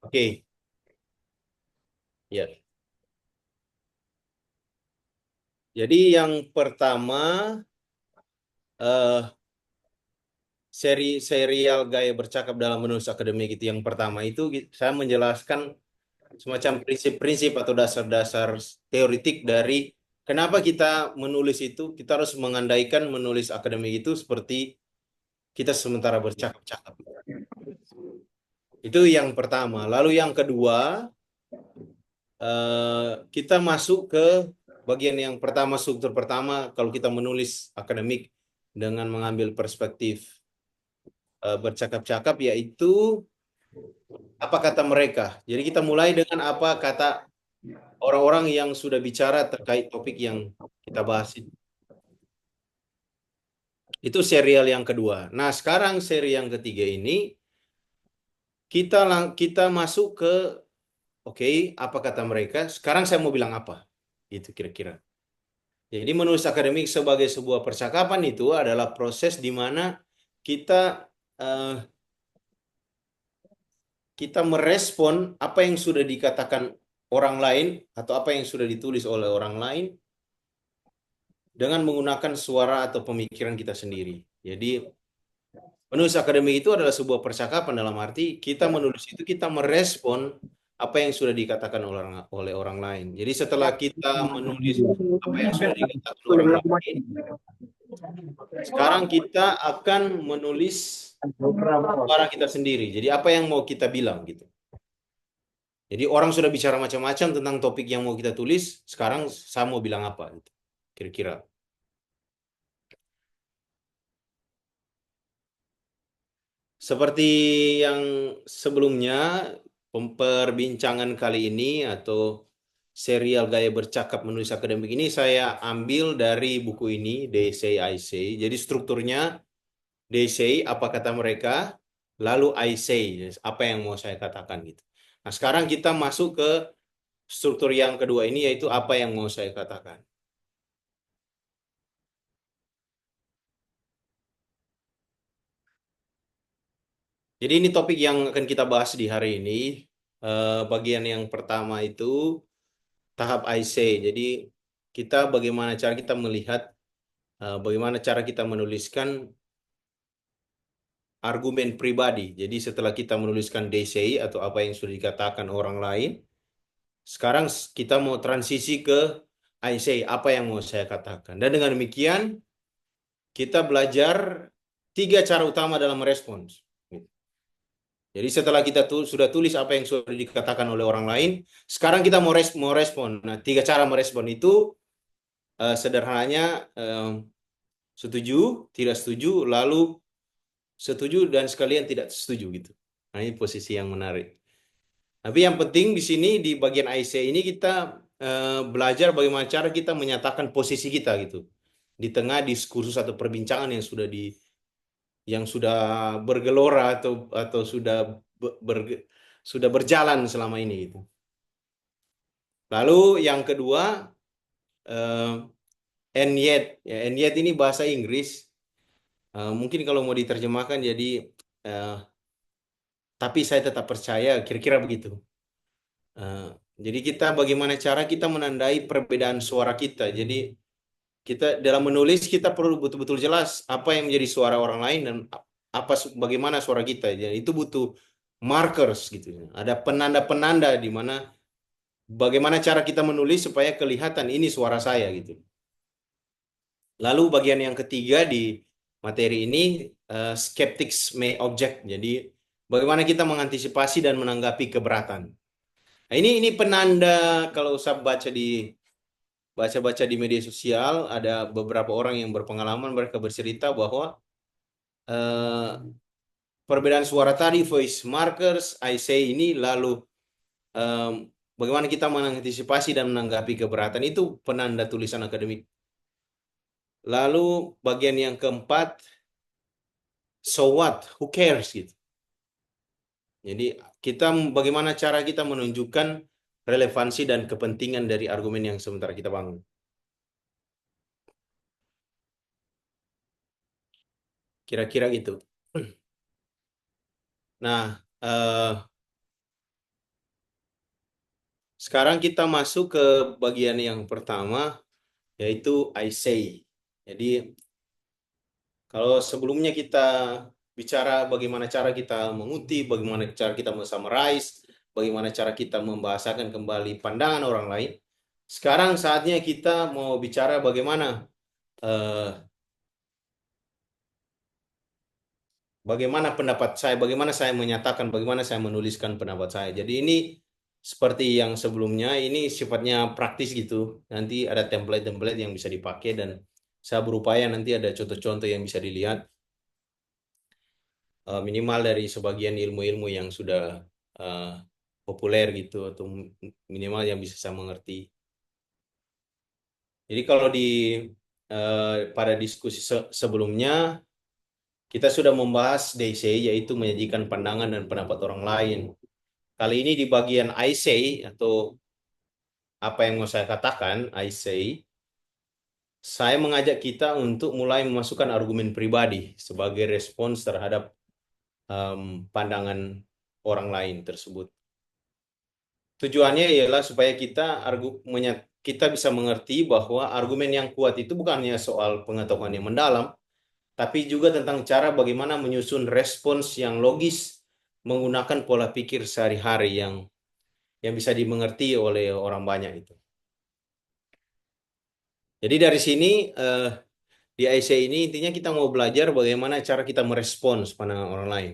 Oke, ya. Jadi yang pertama, eh, serial gaya bercakap dalam menulis akademik itu yang pertama itu saya menjelaskan semacam prinsip-prinsip atau dasar-dasar teoritik dari kenapa kita menulis itu, kita harus mengandaikan menulis akademik itu seperti kita sementara bercakap-cakap. Itu yang pertama. Lalu yang kedua, kita masuk ke bagian yang pertama, struktur pertama, kalau kita menulis akademik dengan mengambil perspektif bercakap-cakap, yaitu apa kata mereka. Jadi kita mulai dengan apa kata orang-orang yang sudah bicara terkait topik yang kita bahas. Itu serial yang kedua. Nah, sekarang seri yang ketiga ini kita masuk ke oke, apa kata mereka? Sekarang saya mau bilang apa? Itu kira-kira. Jadi menulis akademik sebagai sebuah percakapan itu adalah proses di mana kita eh, kita merespon apa yang sudah dikatakan orang lain atau apa yang sudah ditulis oleh orang lain dengan menggunakan suara atau pemikiran kita sendiri. Jadi menulis akademik itu adalah sebuah percakapan dalam arti kita menulis itu kita merespon apa yang sudah dikatakan oleh orang lain. Jadi setelah kita menulis apa yang sudah dikatakan orang lain, sekarang kita akan menulis suara kita sendiri. Jadi apa yang mau kita bilang gitu. Jadi orang sudah bicara macam-macam tentang topik yang mau kita tulis, sekarang saya mau bilang apa gitu. Kira-kira. Seperti yang sebelumnya, perbincangan kali ini atau serial gaya bercakap menulis akademik ini saya ambil dari buku ini, They Say I Say. Jadi strukturnya They say apa kata mereka, lalu I say apa yang mau saya katakan gitu. Nah, sekarang kita masuk ke struktur yang kedua ini yaitu apa yang mau saya katakan. Jadi ini topik yang akan kita bahas di hari ini. Bagian yang pertama itu tahap I say. Jadi kita bagaimana cara kita melihat bagaimana cara kita menuliskan argumen pribadi. Jadi setelah kita menuliskan they say atau apa yang sudah dikatakan orang lain, sekarang kita mau transisi ke I say, apa yang mau saya katakan. Dan dengan demikian, kita belajar tiga cara utama dalam merespons. Jadi setelah kita sudah tulis apa yang sudah dikatakan oleh orang lain, sekarang kita mau respon. Nah, tiga cara merespon itu sederhananya setuju, tidak setuju, lalu setuju dan sekalian tidak setuju gitu. Nah, ini posisi yang menarik. Tapi yang penting di sini di bagian IC ini kita belajar bagaimana cara kita menyatakan posisi kita gitu di tengah diskursus atau perbincangan yang sudah bergelora atau sudah sudah berjalan selama ini gitu. Lalu yang kedua eh, and yet ya and yet ini bahasa Inggris. Mungkin kalau mau diterjemahkan jadi eh, tapi saya tetap percaya kira-kira begitu. Eh, jadi kita bagaimana cara kita menandai perbedaan suara kita. Jadi kita dalam menulis kita perlu betul-betul jelas apa yang menjadi suara orang lain dan bagaimana suara kita. Jadi itu butuh markers gitu. Ada penanda-penanda di mana bagaimana cara kita menulis supaya kelihatan ini suara saya gitu. Lalu bagian yang ketiga di materi ini skeptics may object. Jadi bagaimana kita mengantisipasi dan menanggapi keberatan. Nah, ini penanda kalau saya baca-baca di media sosial ada beberapa orang yang berpengalaman mereka bercerita bahwa eh, perbedaan suara tadi voice markers I say ini lalu em, bagaimana kita mengantisipasi dan menanggapi keberatan itu penanda tulisan akademik. Lalu bagian yang keempat so what who cares gitu. Jadi kita bagaimana cara kita menunjukkan relevansi dan kepentingan dari argumen yang sementara kita bangun. Kira-kira gitu. Nah, Sekarang kita masuk ke bagian yang pertama, yaitu I say. Jadi, kalau sebelumnya kita bicara bagaimana cara kita mengutip, bagaimana cara kita summarize, bagaimana cara kita membahasakan kembali pandangan orang lain, sekarang saatnya kita mau bicara eh, bagaimana pendapat saya, bagaimana saya menyatakan, bagaimana saya menuliskan pendapat saya. Jadi ini seperti yang sebelumnya, ini sifatnya praktis gitu. Nanti ada template-template yang bisa dipakai dan saya berupaya nanti ada contoh-contoh yang bisa dilihat, minimal dari sebagian ilmu-ilmu yang sudah eh, populer gitu, atau minimal yang bisa saya mengerti. Jadi kalau pada diskusi sebelumnya kita sudah membahas DC, yaitu menyajikan pandangan dan pendapat orang lain. Kali ini di bagian I say, atau apa yang mau saya katakan, I say, saya mengajak kita untuk mulai memasukkan argumen pribadi sebagai respons terhadap pandangan orang lain tersebut. Tujuannya ialah supaya kita bisa mengerti bahwa argumen yang kuat itu bukan hanya soal pengetahuan yang mendalam, tapi juga tentang cara bagaimana menyusun respons yang logis menggunakan pola pikir sehari-hari yang bisa dimengerti oleh orang banyak itu. Jadi dari sini di IC ini intinya kita mau belajar bagaimana cara kita merespons pandangan orang lain.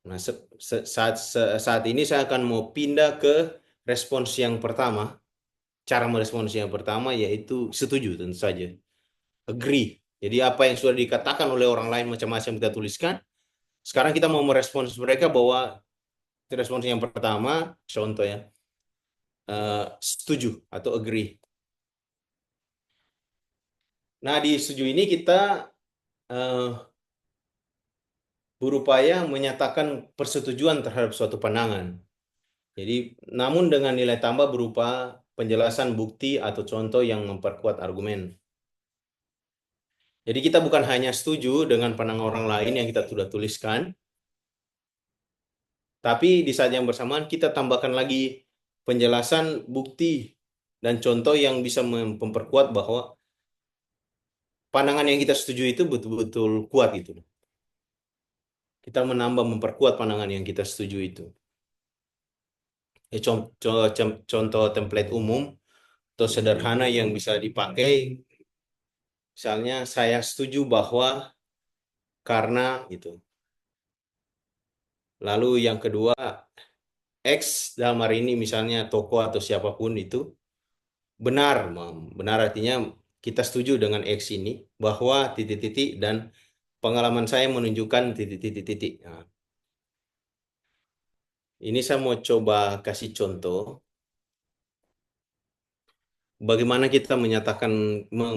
Nah, saat ini saya akan mau pindah ke respons yang pertama. Cara merespons yang pertama yaitu setuju tentu saja. Agree. Jadi apa yang sudah dikatakan oleh orang lain macam-macam kita tuliskan. Sekarang kita mau merespons mereka bahwa respons yang pertama, contoh ya, setuju atau agree. Nah, di setuju ini kita eh, berupaya menyatakan persetujuan terhadap suatu pandangan. Jadi, namun dengan nilai tambah berupa penjelasan bukti atau contoh yang memperkuat argumen. Jadi kita bukan hanya setuju dengan pandangan orang lain yang kita sudah tuliskan, tapi di saat yang bersamaan kita tambahkan lagi penjelasan bukti dan contoh yang bisa memperkuat bahwa pandangan yang kita setuju itu betul-betul kuat gitu. Kita menambah memperkuat pandangan yang kita setuju itu. Contoh template umum atau sederhana yang bisa dipakai, misalnya saya setuju bahwa karena gitu. Lalu yang kedua, X dalam hari ini misalnya toko atau siapapun itu benar. Benar artinya kita setuju dengan X ini bahwa titik-titik dan pengalaman saya menunjukkan titik-titik. Nah, ini saya mau coba kasih contoh bagaimana kita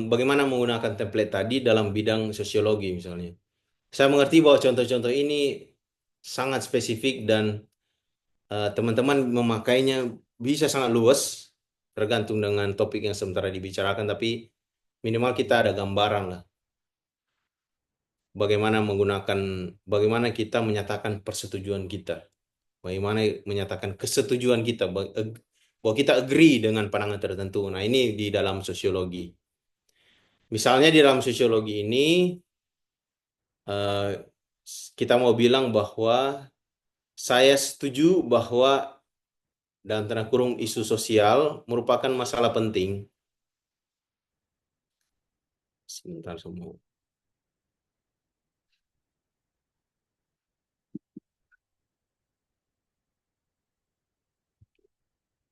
bagaimana menggunakan template tadi dalam bidang sosiologi misalnya. Saya mengerti bahwa contoh-contoh ini sangat spesifik dan teman-teman memakainya bisa sangat luas tergantung dengan topik yang sementara dibicarakan, tapi minimal kita ada gambaran lah bagaimana bagaimana kita menyatakan persetujuan kita, bagaimana menyatakan kesetujuan kita bahwa kita agree dengan pandangan tertentu. Nah, ini di dalam sosiologi. Misalnya di dalam sosiologi ini eh, kita mau bilang bahwa saya setuju bahwa dalam tanda kurung isu sosial merupakan masalah penting. Sebentar semua.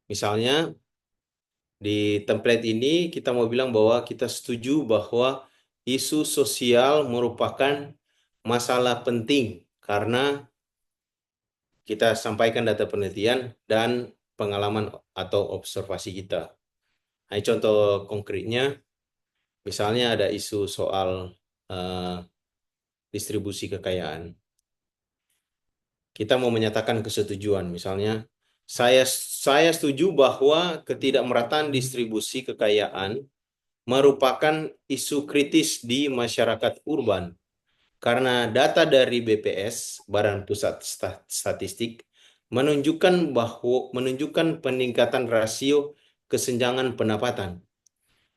Misalnya di template ini kita mau bilang bahwa kita setuju bahwa isu sosial merupakan masalah penting karena kita sampaikan data penelitian dan pengalaman atau observasi kita. Nah, contoh konkretnya, misalnya ada isu soal eh, distribusi kekayaan. Kita mau menyatakan kesetujuan, misalnya saya setuju bahwa ketidakmerataan distribusi kekayaan merupakan isu kritis di masyarakat urban karena data dari BPS, Badan Pusat Statistik, menunjukkan peningkatan rasio kesenjangan pendapatan,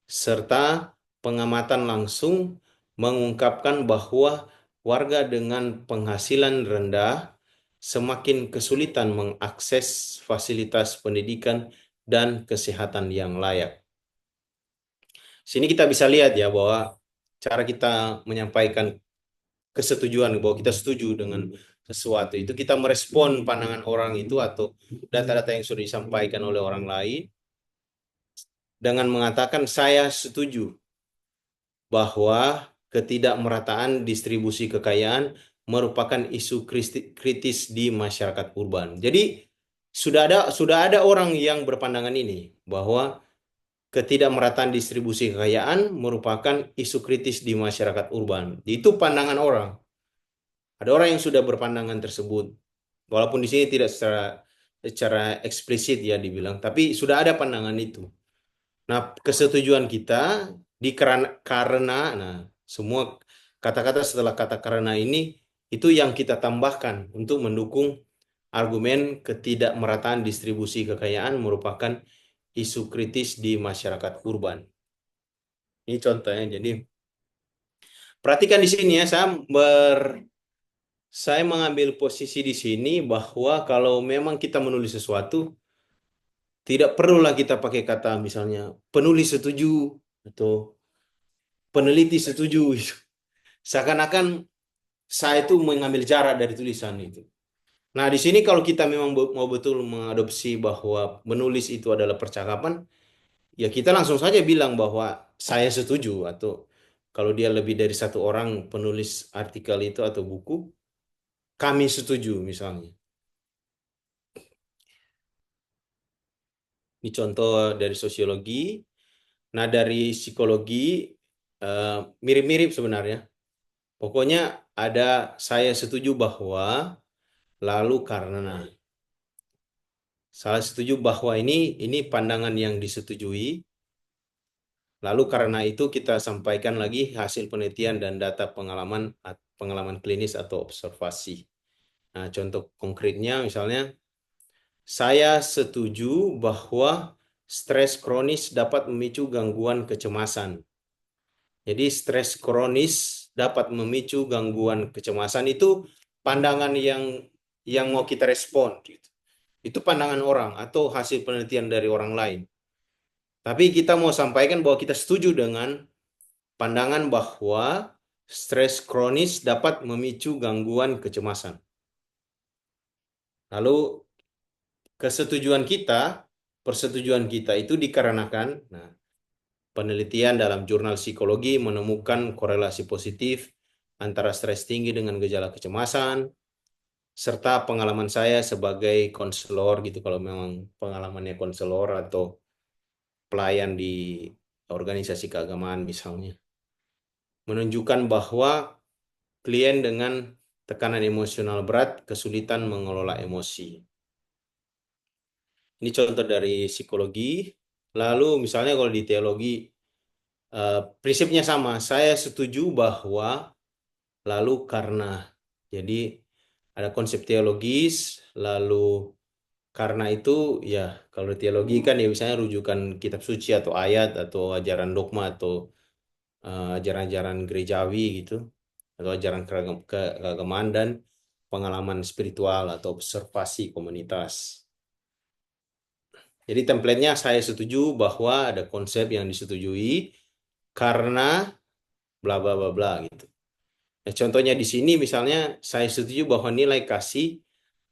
serta pengamatan langsung mengungkapkan bahwa warga dengan penghasilan rendah semakin kesulitan mengakses fasilitas pendidikan dan kesehatan yang layak. Sini kita bisa lihat ya bahwa cara kita menyampaikan kesetujuan bahwa kita setuju dengan sesuatu itu, kita merespon pandangan orang itu atau data-data yang sudah disampaikan oleh orang lain dengan mengatakan saya setuju bahwa ketidakmerataan distribusi kekayaan merupakan isu kritis di masyarakat urban. Jadi sudah ada orang yang berpandangan ini bahwa ketidakmerataan distribusi kekayaan merupakan isu kritis di masyarakat urban. Itu pandangan orang. Ada orang yang sudah berpandangan tersebut. Walaupun di sini tidak secara eksplisit ya dibilang, tapi sudah ada pandangan itu. Nah, kesetujuan kita karena nah semua kata-kata setelah kata karena ini itu yang kita tambahkan untuk mendukung argumen ketidakmerataan distribusi kekayaan merupakan isu kritis di masyarakat urban. Ini contohnya. Jadi perhatikan di sini ya, saya mengambil posisi di sini bahwa kalau memang kita menulis sesuatu, tidak perlulah kita pakai kata misalnya penulis setuju atau peneliti setuju. Seakan-akan saya itu mengambil jarak dari tulisan itu. Nah, di sini kalau kita memang mau betul mengadopsi bahwa menulis itu adalah percakapan, ya kita langsung saja bilang bahwa saya setuju, atau kalau dia lebih dari satu orang penulis artikel itu atau buku, kami setuju misalnya. Ini contoh dari sosiologi. Nah, dari psikologi eh, mirip-mirip sebenarnya. Pokoknya ada saya setuju bahwa, lalu karena. Saya setuju bahwa ini pandangan yang disetujui. Lalu karena itu kita sampaikan lagi hasil penelitian dan data pengalaman klinis atau observasi. Nah, contoh konkretnya misalnya saya setuju bahwa stres kronis dapat memicu gangguan kecemasan. Jadi stres kronis dapat memicu gangguan kecemasan itu pandangan yang mau kita respon gitu. Itu pandangan orang atau hasil penelitian dari orang lain. Tapi kita mau sampaikan bahwa kita setuju dengan pandangan bahwa stres kronis dapat memicu gangguan kecemasan. Lalu persetujuan kita itu dikarenakan, nah, penelitian dalam jurnal psikologi menemukan korelasi positif antara stres tinggi dengan gejala kecemasan, serta pengalaman saya sebagai konselor gitu, kalau memang pengalamannya konselor atau pelayan di organisasi keagamaan misalnya, menunjukkan bahwa klien dengan tekanan emosional berat kesulitan mengelola emosi. Ini contoh dari psikologi. Lalu misalnya kalau di teologi, prinsipnya sama. Saya setuju bahwa, lalu karena. Jadi ada konsep teologis, lalu karena itu ya kalau teologi kan ya misalnya rujukan kitab suci atau ayat atau ajaran dogma atau ajaran-ajaran gerejawi gitu, atau ajaran keagamaan dan pengalaman spiritual atau observasi komunitas. Jadi template-nya saya setuju bahwa ada konsep yang disetujui karena bla bla bla bla gitu. Nah, contohnya di sini misalnya saya setuju bahwa nilai kasih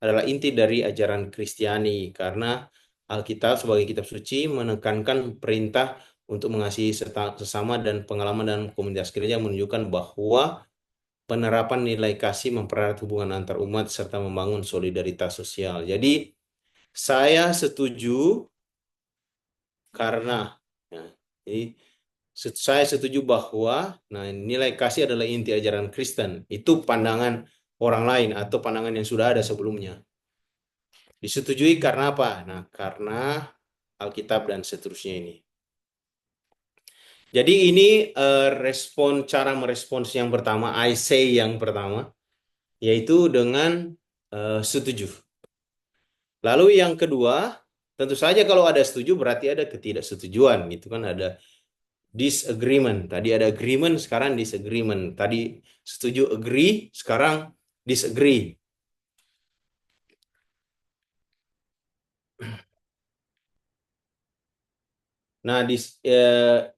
adalah inti dari ajaran Kristiani karena Alkitab sebagai kitab suci menekankan perintah untuk mengasihi sesama, dan pengalaman dan komunitas gereja menunjukkan bahwa penerapan nilai kasih mempererat hubungan antar umat serta membangun solidaritas sosial. Jadi saya setuju karena, ya, jadi saya setuju bahwa nah nilai kasih adalah inti ajaran Kristen. Itu pandangan orang lain atau pandangan yang sudah ada sebelumnya. Disetujui karena apa? Nah, karena Alkitab dan seterusnya ini. Jadi ini cara merespons yang pertama, I say yang pertama, yaitu dengan setuju. Lalu yang kedua, tentu saja kalau ada setuju berarti ada ketidaksetujuan gitu kan, ada disagreement. Tadi ada agreement, sekarang disagreement. Tadi setuju agree, sekarang disagree. Nah,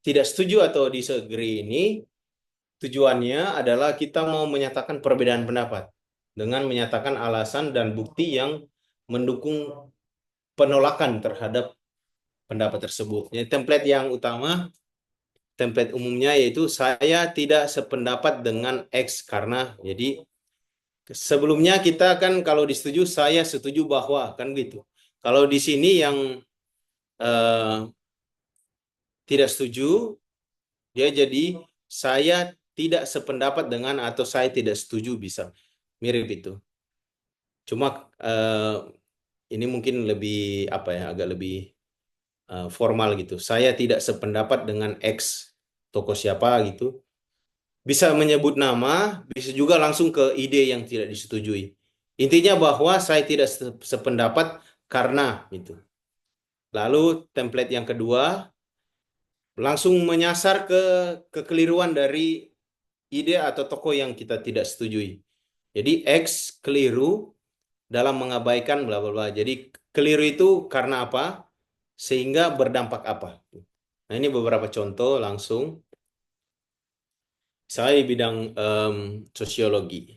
tidak setuju atau disagree ini tujuannya adalah kita mau menyatakan perbedaan pendapat dengan menyatakan alasan dan bukti yang mendukung penolakan terhadap pendapat tersebut. Jadi template umumnya yaitu saya tidak sependapat dengan X karena, jadi sebelumnya kita kan kalau disetujui saya setuju bahwa kan gitu. Kalau di sini yang eh, tidak setuju, dia jadi saya tidak sependapat dengan atau saya tidak setuju, bisa mirip itu. Cuma ini mungkin lebih apa ya, agak lebih formal gitu. Saya tidak sependapat dengan X tokoh siapa gitu. Bisa menyebut nama, bisa juga langsung ke ide yang tidak disetujui. Intinya bahwa saya tidak sependapat karena itu. Lalu template yang kedua langsung menyasar ke kekeliruan dari ide atau tokoh yang kita tidak setujui. Jadi X keliru dalam mengabaikan bla bla bla. Jadi keliru itu karena apa? Sehingga berdampak apa? Nah, ini beberapa contoh langsung. Saya di bidang sosiologi.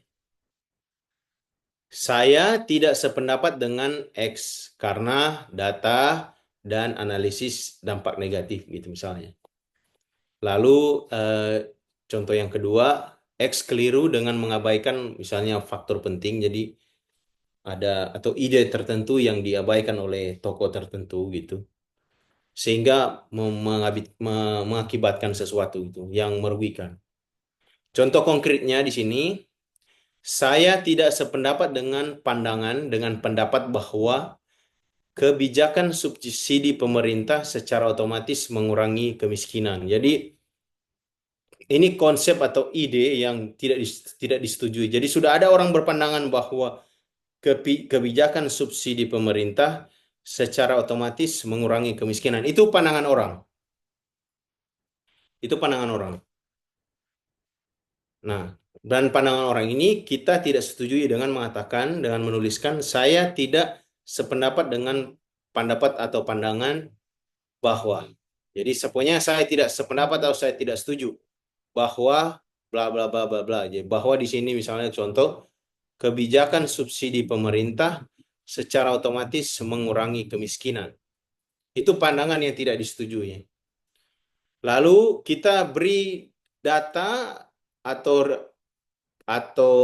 Saya tidak sependapat dengan X karena data dan analisis dampak negatif gitu misalnya. Lalu contoh yang kedua, X keliru dengan mengabaikan misalnya faktor penting, jadi ada atau ide tertentu yang diabaikan oleh tokoh tertentu gitu, sehingga mengakibatkan sesuatu itu yang merugikan. Contoh konkretnya di sini, saya tidak sependapat dengan pendapat bahwa kebijakan subsidi pemerintah secara otomatis mengurangi kemiskinan. Jadi ini konsep atau ide yang tidak disetujui. Jadi sudah ada orang berpandangan bahwa kebijakan subsidi pemerintah secara otomatis mengurangi kemiskinan. Itu pandangan orang. Itu pandangan orang. Nah, dan pandangan orang ini kita tidak setujui dengan mengatakan, dengan menuliskan saya tidak sependapat dengan pendapat atau pandangan bahwa. Jadi sebenarnya saya tidak sependapat atau saya tidak setuju bahwa bla bla bla bla bla. Jadi bahwa di sini misalnya contoh kebijakan subsidi pemerintah secara otomatis mengurangi kemiskinan. Itu pandangan yang tidak disetujui. Lalu kita beri data atau atau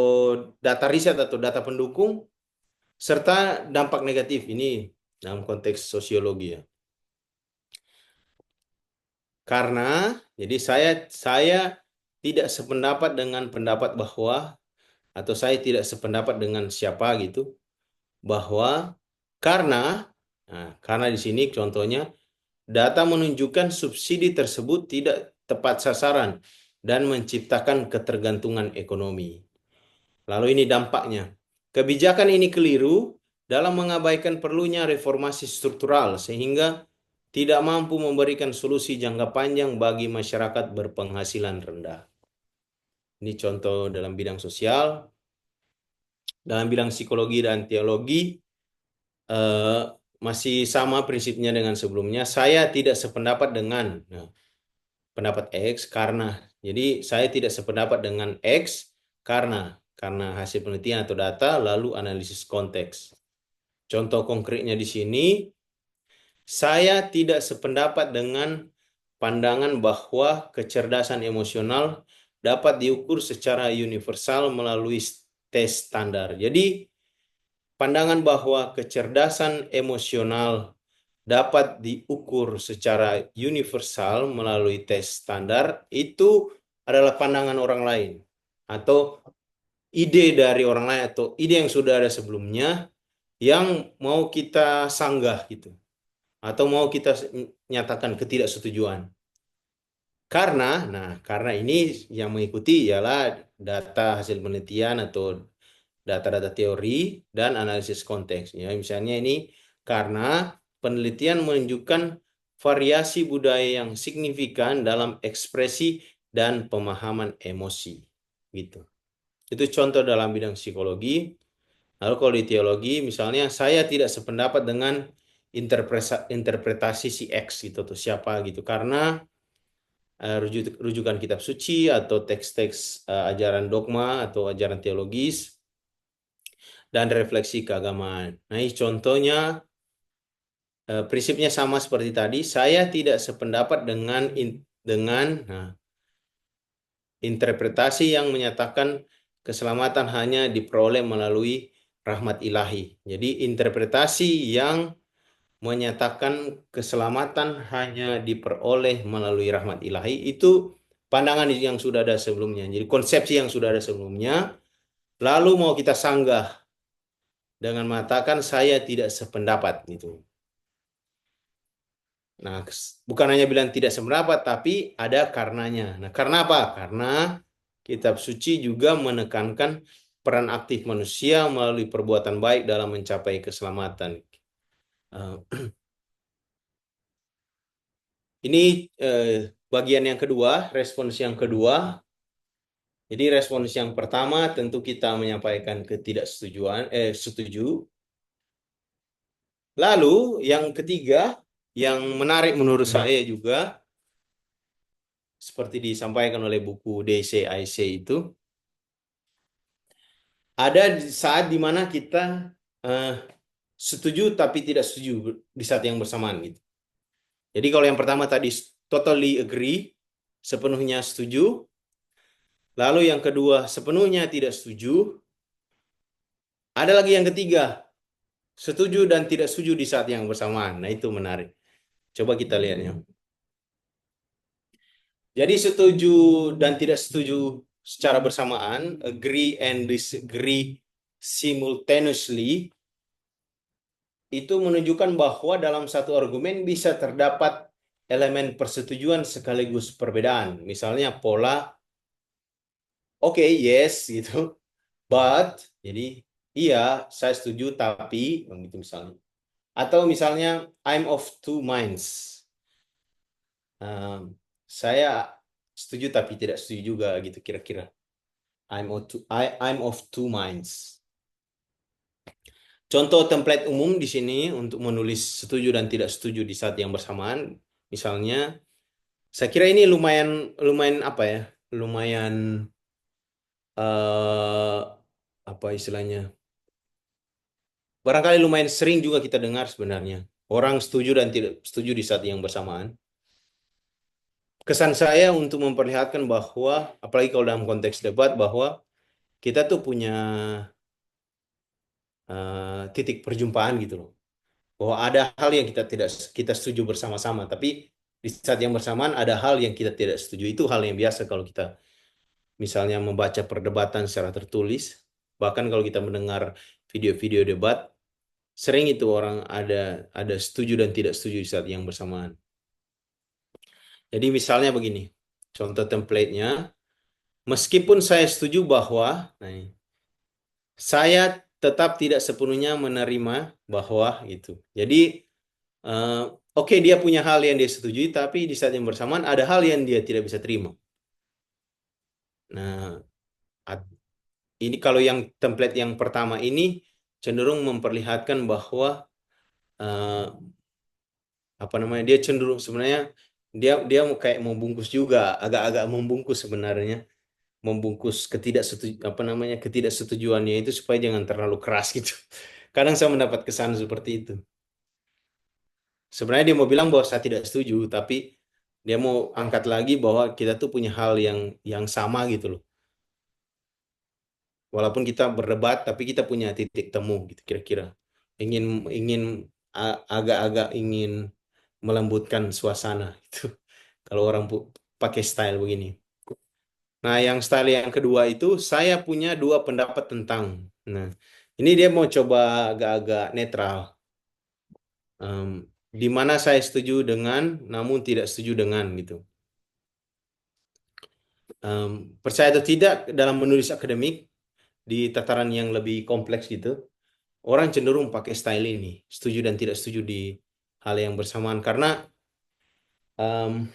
data riset atau data pendukung serta dampak negatif ini dalam konteks sosiologi ya. Karena jadi saya tidak sependapat dengan pendapat bahwa, atau saya tidak sependapat dengan siapa gitu, bahwa karena, karena di sini contohnya data menunjukkan subsidi tersebut tidak tepat sasaran dan menciptakan ketergantungan ekonomi. Lalu ini dampaknya. Kebijakan ini keliru dalam mengabaikan perlunya reformasi struktural sehingga tidak mampu memberikan solusi jangka panjang bagi masyarakat berpenghasilan rendah. Ini contoh dalam bidang sosial. Dalam bidang psikologi dan teologi, eh, masih sama prinsipnya dengan sebelumnya. Saya tidak sependapat dengan pendapat X karena, jadi saya tidak sependapat dengan X karena hasil penelitian atau data lalu analisis konteks. Contoh konkretnya di sini, saya tidak sependapat dengan pandangan bahwa kecerdasan emosional dapat diukur secara universal melalui tes standar. Jadi pandangan bahwa kecerdasan emosional dapat diukur secara universal melalui tes standar itu adalah pandangan orang lain atau ide dari orang lain atau ide yang sudah ada sebelumnya yang mau kita sanggah gitu atau mau kita nyatakan ketidaksetujuan. Karena ini yang mengikuti ialah data hasil penelitian atau data-data teori, dan analisis konteks. Ya, misalnya ini karena penelitian menunjukkan variasi budaya yang signifikan dalam ekspresi dan pemahaman emosi. Gitu. Itu contoh dalam bidang psikologi. Lalu kalau di teologi, misalnya saya tidak sependapat dengan interpretasi si X gitu, atau siapa gitu, karena rujukan kitab suci atau teks-teks ajaran dogma atau ajaran teologis dan refleksi keagamaan. Nah, ini contohnya prinsipnya sama seperti tadi. Saya tidak sependapat dengan interpretasi yang menyatakan keselamatan hanya diperoleh melalui rahmat ilahi. Jadi interpretasi yang menyatakan keselamatan hanya diperoleh melalui rahmat ilahi itu pandangan yang sudah ada sebelumnya. Jadi konsepsi yang sudah ada sebelumnya, lalu mau kita sanggah dengan mengatakan saya tidak sependapat gitu. Nah, bukan hanya bilang tidak sependapat, tapi ada karenanya. Nah, karena apa? Karena kitab suci juga menekankan peran aktif manusia melalui perbuatan baik dalam mencapai keselamatan. Eh, Ini bagian yang kedua, respons yang kedua. Jadi respons yang pertama tentu kita menyampaikan ketidaksetujuan, setuju. Lalu yang ketiga, yang menarik menurut saya juga, seperti disampaikan oleh buku DCIC itu, ada saat dimana kita eh, setuju tapi tidak setuju di saat yang bersamaan gitu. Jadi kalau yang pertama tadi totally agree, sepenuhnya setuju. Lalu yang kedua sepenuhnya tidak setuju. Ada lagi yang ketiga, setuju dan tidak setuju di saat yang bersamaan. Nah, itu menarik. Coba kita lihatnya. Jadi setuju dan tidak setuju secara bersamaan, agree and disagree simultaneously, itu menunjukkan bahwa dalam satu argumen bisa terdapat elemen persetujuan sekaligus perbedaan. Misalnya pola, oke, yes, gitu. But, jadi iya, saya setuju, tapi, begitu misalnya. Atau misalnya, I'm of two minds. Um, saya setuju tapi tidak setuju juga gitu kira-kira. I'm of two minds. Contoh template umum di sini untuk menulis setuju dan tidak setuju di saat yang bersamaan. Misalnya, saya kira ini lumayan lumayan apa ya? Lumayan eh apa istilahnya? Barangkali lumayan sering juga kita dengar sebenarnya. Orang setuju dan tidak setuju di saat yang bersamaan. Kesan saya untuk memperlihatkan bahwa, apalagi kalau dalam konteks debat, bahwa kita tuh punya titik perjumpaan gitu loh. Bahwa ada hal yang kita tidak kita setuju bersama-sama, tapi di saat yang bersamaan ada hal yang kita tidak setuju. Itu hal yang biasa kalau kita misalnya membaca perdebatan secara tertulis, bahkan kalau kita mendengar video-video debat, sering itu orang ada setuju dan tidak setuju di saat yang bersamaan. Jadi misalnya begini, contoh template-nya, meskipun saya setuju bahwa, nah, saya tetap tidak sepenuhnya menerima bahwa itu. Jadi eh, oke, dia punya hal yang dia setujui, tapi di saat yang bersamaan ada hal yang dia tidak bisa terima. Nah, ini kalau yang template yang pertama ini cenderung memperlihatkan bahwa eh, apa namanya, dia cenderung sebenarnya dia dia mau kayak membungkus juga, agak-agak membungkus sebenarnya, membungkus apa namanya, ketidaksetujuannya itu supaya jangan terlalu keras gitu. Kadang saya mendapat kesan seperti itu. Sebenarnya dia mau bilang bahwa saya tidak setuju, tapi dia mau angkat lagi bahwa kita tuh punya hal yang sama gitu loh. Walaupun kita berdebat, tapi kita punya titik temu gitu kira-kira. Ingin ingin agak-agak ingin melembutkan suasana itu. Kalau orang pakai style begini. Nah, yang style yang kedua itu saya punya dua pendapat tentang. Nah, ini dia mau coba agak-agak netral. Em, di mana saya setuju dengan, namun tidak setuju dengan gitu. Percaya atau tidak dalam menulis akademik, di tataran yang lebih kompleks gitu, orang cenderung pakai style ini, setuju dan tidak setuju di hal yang bersamaan. Karena em,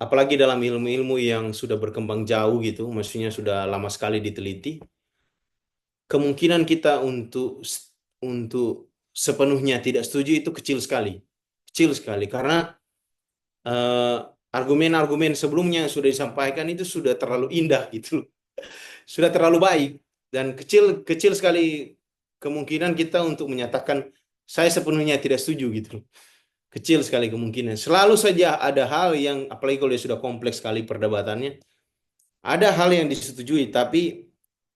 apalagi dalam ilmu-ilmu yang sudah berkembang jauh gitu, maksudnya sudah lama sekali diteliti, kemungkinan kita untuk sepenuhnya tidak setuju itu kecil sekali. Kecil sekali karena eh, argumen-argumen sebelumnya yang sudah disampaikan itu sudah terlalu indah gitu loh. Sudah terlalu baik dan kecil kecil sekali kemungkinan kita untuk menyatakan saya sepenuhnya tidak setuju gitu loh. Kecil sekali kemungkinan. Selalu saja ada hal yang apalagi kalau dia sudah kompleks sekali perdebatannya, ada hal yang disetujui tapi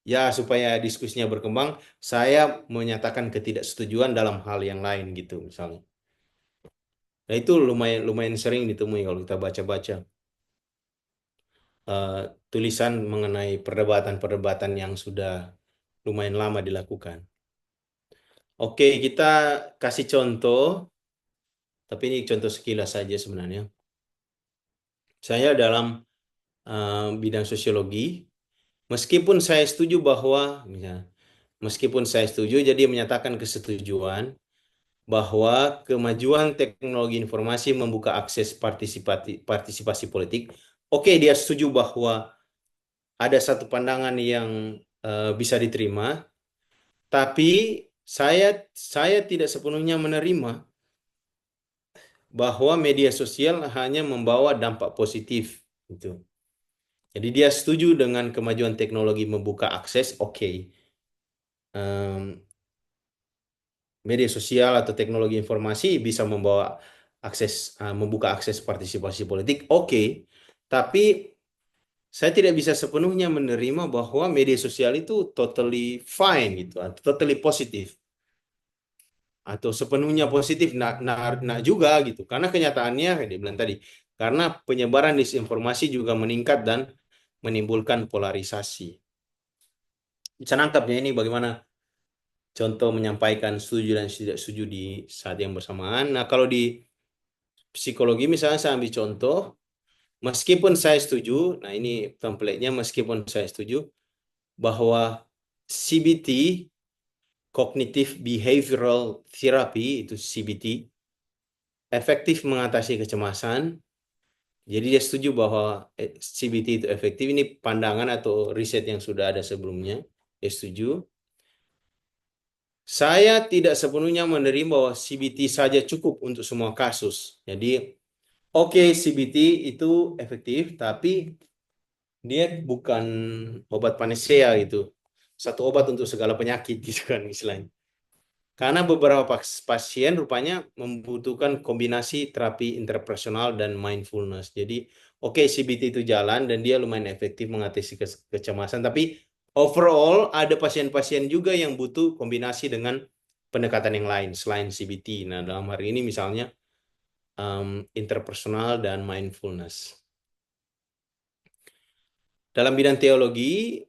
ya supaya diskusinya berkembang, saya menyatakan ketidaksetujuan dalam hal yang lain gitu misalnya. Nah itu lumayan lumayan sering ditemui kalau kita baca-baca eh, tulisan mengenai perdebatan-perdebatan yang sudah lumayan lama dilakukan. Oke, kita kasih contoh, tapi ini contoh sekilas saja sebenarnya. Saya dalam bidang sosiologi, meskipun saya setuju bahwa, misalnya, meskipun saya setuju, jadi menyatakan kesetujuan bahwa kemajuan teknologi informasi membuka akses partisipasi politik. Oke, dia setuju bahwa ada satu pandangan yang bisa diterima, tapi saya tidak sepenuhnya menerima bahwa media sosial hanya membawa dampak positif gitu. Jadi dia setuju dengan kemajuan teknologi membuka akses, oke. Em, Media sosial atau teknologi informasi bisa membawa membuka akses partisipasi politik, oke. Tapi saya tidak bisa sepenuhnya menerima bahwa media sosial itu totally fine gitu, atau totally positif, atau sepenuhnya positif, nah juga gitu. Karena kenyataannya, kayak dia bilang tadi, karena penyebaran disinformasi juga meningkat dan menimbulkan polarisasi. Bisa nangkapnya ini bagaimana contoh menyampaikan setuju dan tidak setuju di saat yang bersamaan. Nah, kalau di psikologi misalnya saya ambil contoh, meskipun saya setuju, nah ini template-nya meskipun saya setuju bahwa CBT, Cognitive Behavioral Therapy, itu CBT, efektif mengatasi kecemasan. Jadi dia setuju bahwa CBT itu efektif. Ini pandangan atau riset yang sudah ada sebelumnya. Dia setuju. Saya tidak sepenuhnya menerima bahwa CBT saja cukup untuk semua kasus. Jadi, oke, CBT itu efektif, tapi dia bukan obat panacea gitu. Satu obat untuk segala penyakit gitu kan istilahnya. Karena beberapa pasien rupanya membutuhkan kombinasi terapi interpersonal dan mindfulness. Jadi, oke, CBT itu jalan dan dia lumayan efektif mengatasi kecemasan, tapi overall ada pasien-pasien juga yang butuh kombinasi dengan pendekatan yang lain selain CBT. Nah, dalam hari ini misalnya interpersonal dan mindfulness. Dalam bidang teologi,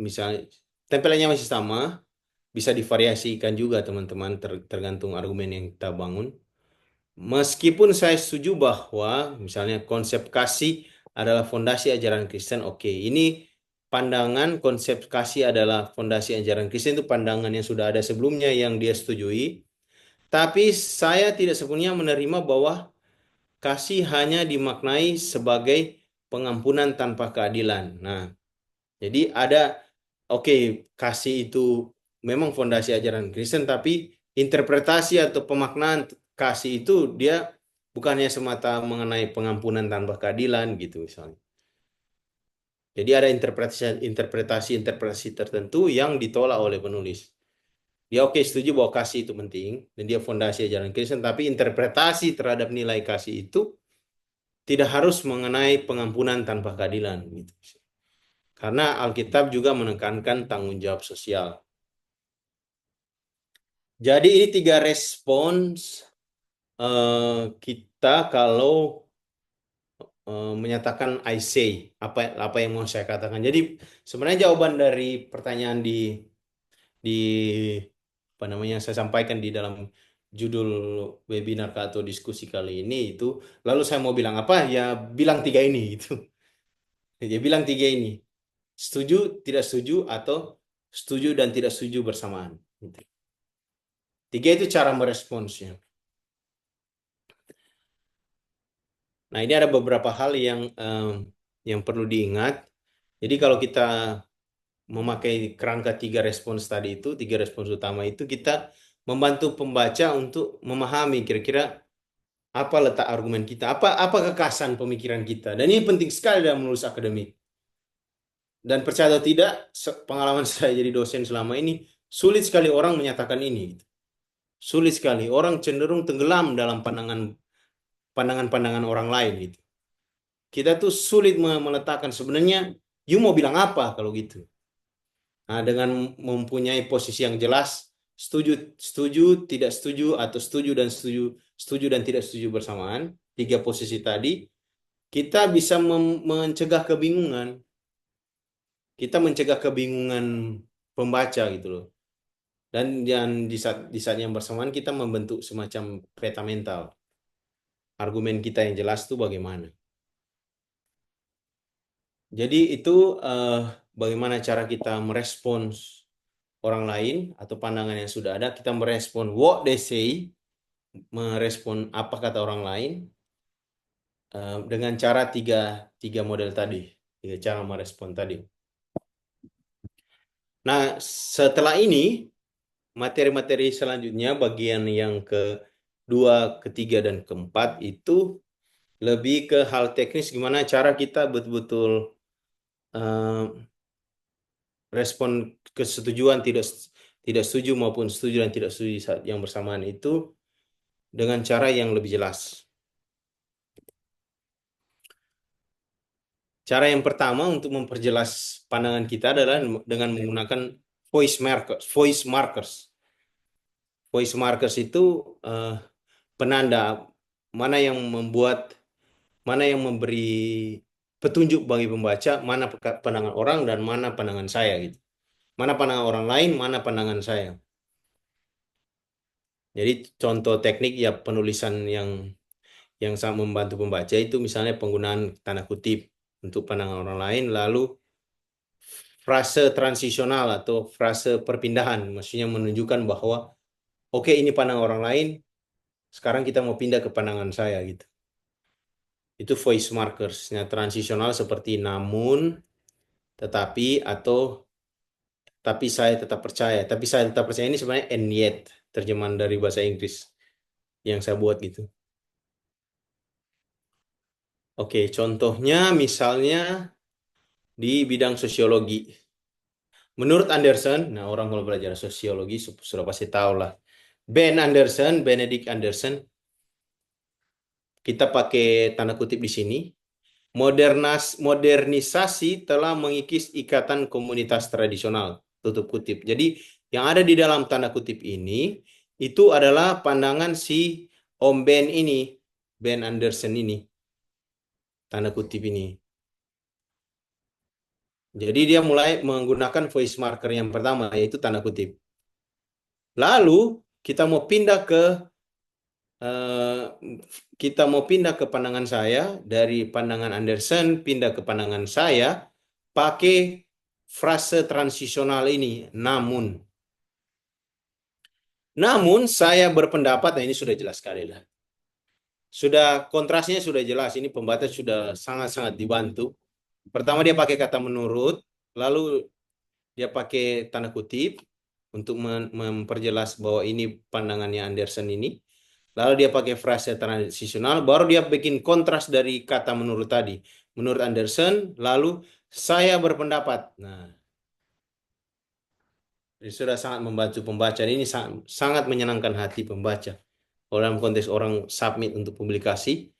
misalnya tempelannya masih sama, bisa divariasikan juga teman-teman tergantung argumen yang kita bangun. Meskipun saya setuju bahwa misalnya konsep kasih adalah fondasi ajaran Kristen, oke. Ini pandangan konsep kasih adalah fondasi ajaran Kristen itu pandangan yang sudah ada sebelumnya yang dia setujui. Tapi saya tidak sepenuhnya menerima bahwa kasih hanya dimaknai sebagai pengampunan tanpa keadilan. Nah, jadi ada, oke, kasih itu memang fondasi ajaran Kristen, tapi interpretasi atau pemaknaan kasih itu dia bukannya semata mengenai pengampunan tanpa keadilan gitu misalnya. Jadi ada interpretasi tertentu yang ditolak oleh penulis. Dia oke setuju bahwa kasih itu penting dan dia fondasi ajaran Kristen, tapi interpretasi terhadap nilai kasih itu tidak harus mengenai pengampunan tanpa keadilan gitu. Karena Alkitab juga menekankan tanggung jawab sosial. Jadi ini tiga respons kita kalau menyatakan I say apa apa yang mau saya katakan. Jadi sebenarnya jawaban dari pertanyaan di apa namanya saya sampaikan di dalam judul webinar atau diskusi kali ini itu, lalu saya mau bilang apa ya bilang tiga ini gitu. Dia bilang tiga ini. setuju, tidak setuju, atau setuju dan tidak setuju bersamaan. Gitu. Tiga itu cara meresponsnya. Nah, ini ada beberapa hal yang perlu diingat. Jadi kalau kita memakai kerangka tiga respons tadi itu, tiga respons utama itu, kita membantu pembaca untuk memahami kira-kira apa letak argumen kita, apa kekasan pemikiran kita. Dan ini penting sekali dalam menulis akademik. Dan percaya atau tidak, pengalaman saya jadi dosen selama ini, sulit sekali orang menyatakan ini. Sulit sekali. Orang cenderung tenggelam dalam pandangan-pandangan orang lain gitu. Kita tuh sulit meletakkan sebenarnya, you mau bilang apa kalau gitu. Nah, dengan mempunyai posisi yang jelas, setuju, setuju, tidak setuju, atau setuju dan setuju, setuju dan tidak setuju bersamaan, tiga posisi tadi, kita bisa mencegah kebingungan. Kita mencegah kebingungan pembaca gitu loh. Dan di saat yang bersamaan kita membentuk semacam peta mental. Argumen kita yang jelas itu bagaimana. Jadi itu eh, bagaimana cara kita merespons orang lain atau pandangan yang sudah ada. Kita merespon what they say, merespon apa kata orang lain dengan cara tiga model tadi, tiga cara merespon tadi. Nah, setelah ini materi-materi selanjutnya bagian yang kedua, ketiga, dan keempat itu lebih ke hal teknis gimana cara kita betul-betul eh, respon kesetujuan tidak setuju maupun setuju dan tidak setuju saat yang bersamaan itu dengan cara yang lebih jelas. Cara yang pertama untuk memperjelas pandangan kita adalah dengan menggunakan voice markers. Voice markers. Voice markers itu eh, penanda mana yang membuat, mana yang memberi petunjuk bagi pembaca, mana pandangan orang dan mana pandangan saya gitu. Mana pandangan orang lain, mana pandangan saya. Jadi contoh teknik ya penulisan yang sangat membantu pembaca itu misalnya penggunaan tanda kutip untuk pandangan orang lain, lalu frase transisional atau frase perpindahan, maksudnya menunjukkan bahwa oke, ini pandangan orang lain, sekarang kita mau pindah ke pandangan saya gitu. Itu voice markersnya transisional seperti namun, tetapi, atau tapi saya tetap percaya. Tapi saya tetap percaya ini sebenarnya and yet, terjemahan dari bahasa Inggris yang saya buat gitu. Oke, contohnya misalnya di bidang sosiologi. Menurut Anderson, nah orang kalau belajar sosiologi sudah pasti tahu lah. Benedict Anderson, kita pakai tanda kutip di sini. Modernisasi telah mengikis ikatan komunitas tradisional. Tutup kutip. Jadi yang ada di dalam tanda kutip ini itu adalah pandangan si Om Ben ini, Ben Anderson ini, tanda kutip ini. Jadi dia mulai menggunakan voice marker yang pertama yaitu tanda kutip. Lalu kita mau pindah eh, ke pandangan saya, dari pandangan Anderson pindah ke pandangan saya pakai frase transisional ini, namun saya berpendapat, nah ini sudah jelas sekali lah. Sudah kontrasnya sudah jelas, ini pembaca sudah sangat-sangat dibantu. Pertama dia pakai kata menurut, lalu dia pakai tanda kutip untuk memperjelas bahwa ini pandangannya Anderson ini. Lalu dia pakai frase transisional, baru dia bikin kontras dari kata menurut tadi. Menurut Anderson, lalu saya berpendapat. Nah, ini sudah sangat membantu pembaca. Ini sangat menyenangkan hati pembaca. Dalam konteks orang submit untuk publikasi,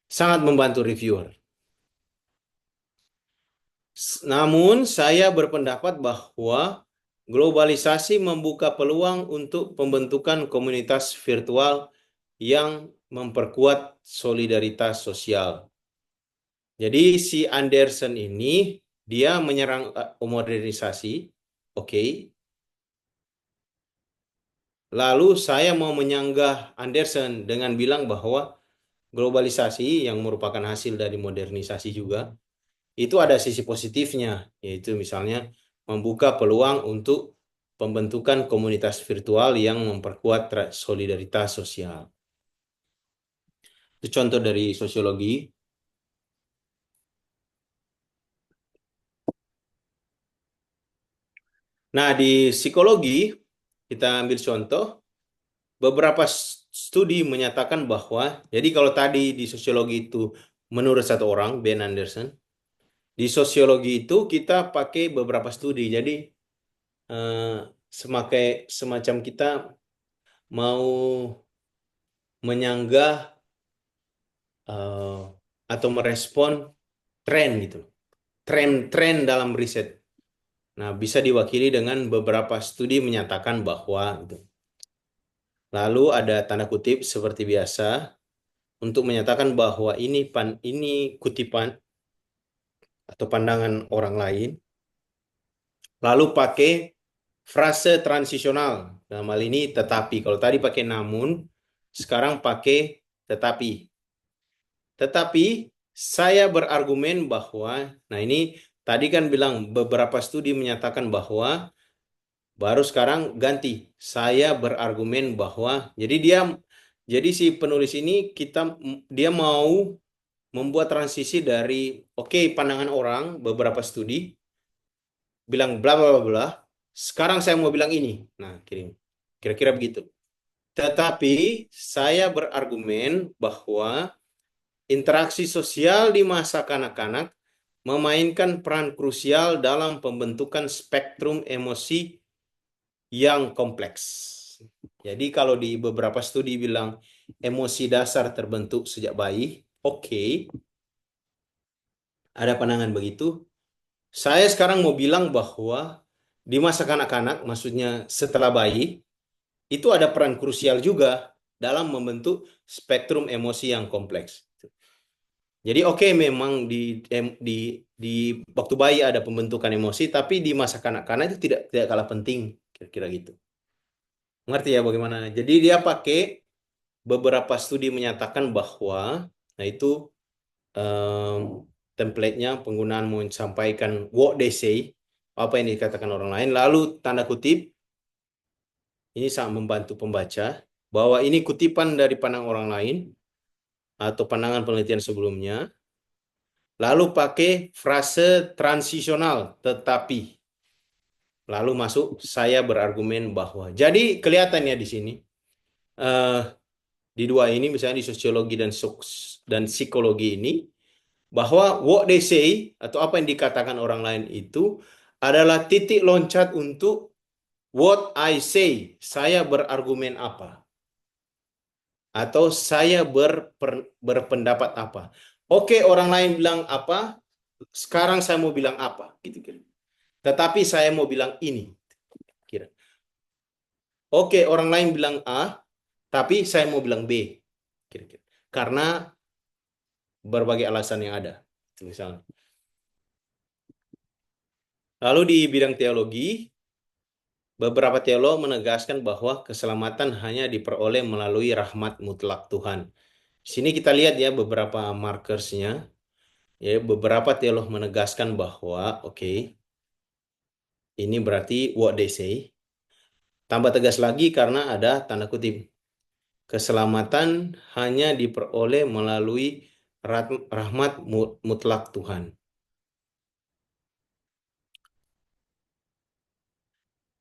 sangat membantu reviewer. Namun, saya berpendapat bahwa globalisasi membuka peluang untuk pembentukan komunitas virtual yang memperkuat solidaritas sosial. Jadi si Anderson ini dia menyerang modernisasi, oke. Lalu saya mau menyanggah Anderson dengan bilang bahwa globalisasi yang merupakan hasil dari modernisasi juga itu ada sisi positifnya, yaitu misalnya membuka peluang untuk pembentukan komunitas virtual yang memperkuat solidaritas sosial. Itu contoh dari sosiologi. Nah, di psikologi kita ambil contoh, beberapa studi menyatakan bahwa, jadi kalau tadi di sosiologi itu menurut satu orang, Ben Anderson, di sosiologi itu kita pakai beberapa studi. Jadi eh, semacam kita mau menyanggah eh, atau merespon tren gitu. Tren-tren dalam riset. Nah, bisa diwakili dengan beberapa studi menyatakan bahwa gitu. Lalu ada tanda kutip seperti biasa untuk menyatakan bahwa ini kutipan atau pandangan orang lain. Lalu pakai frase transisional. Dalam hal ini tetapi. Kalau tadi pakai namun, sekarang pakai tetapi. Tetapi saya berargumen bahwa, nah ini tadi kan bilang beberapa studi menyatakan bahwa, baru sekarang ganti. Saya berargumen bahwa, jadi si penulis ini dia mau membuat transisi dari oke, pandangan orang beberapa studi bilang bla bla bla bla. Sekarang saya mau bilang ini. Nah, kira-kira begitu. Tetapi saya berargumen bahwa interaksi sosial di masa kanak-kanak memainkan peran krusial dalam pembentukan spektrum emosi yang kompleks. Jadi kalau di beberapa studi bilang emosi dasar terbentuk sejak bayi, oke, ada pandangan begitu. Saya sekarang mau bilang bahwa di masa kanak-kanak, maksudnya setelah bayi, itu ada peran krusial juga dalam membentuk spektrum emosi yang kompleks. Jadi oke, memang di waktu bayi ada pembentukan emosi, tapi di masa kanak-kanak itu tidak kalah penting, kira-kira gitu. Ngerti ya bagaimana? Jadi dia pakai beberapa studi menyatakan bahwa, nah itu em, template-nya penggunaan mau sampaikan what they say, apa yang dikatakan orang lain, lalu tanda kutip, ini sangat membantu pembaca bahwa ini kutipan dari pandangan orang lain atau pandangan penelitian sebelumnya, lalu pakai frase transisional tetapi, lalu masuk saya berargumen bahwa. Jadi kelihatannya di sini eh, di dua ini, misalnya di sosiologi dan psikologi ini, bahwa what they say atau apa yang dikatakan orang lain itu adalah titik loncat untuk what I say, saya berargumen apa atau saya berpendapat apa. Oke, orang lain bilang apa, sekarang saya mau bilang apa, gitu kira. Tetapi saya mau bilang ini, kira. Oke, orang lain bilang A, tapi saya mau bilang B, kira-kira. Karena berbagai alasan yang ada, misalnya. Lalu di bidang teologi, beberapa teolog menegaskan bahwa keselamatan hanya diperoleh melalui rahmat mutlak Tuhan. Di sini kita lihat ya beberapa markersnya. Ya, beberapa teolog menegaskan bahwa oke, ini berarti what they say. Tambah tegas lagi karena ada tanda kutip. Keselamatan hanya diperoleh melalui rahmat mutlak Tuhan.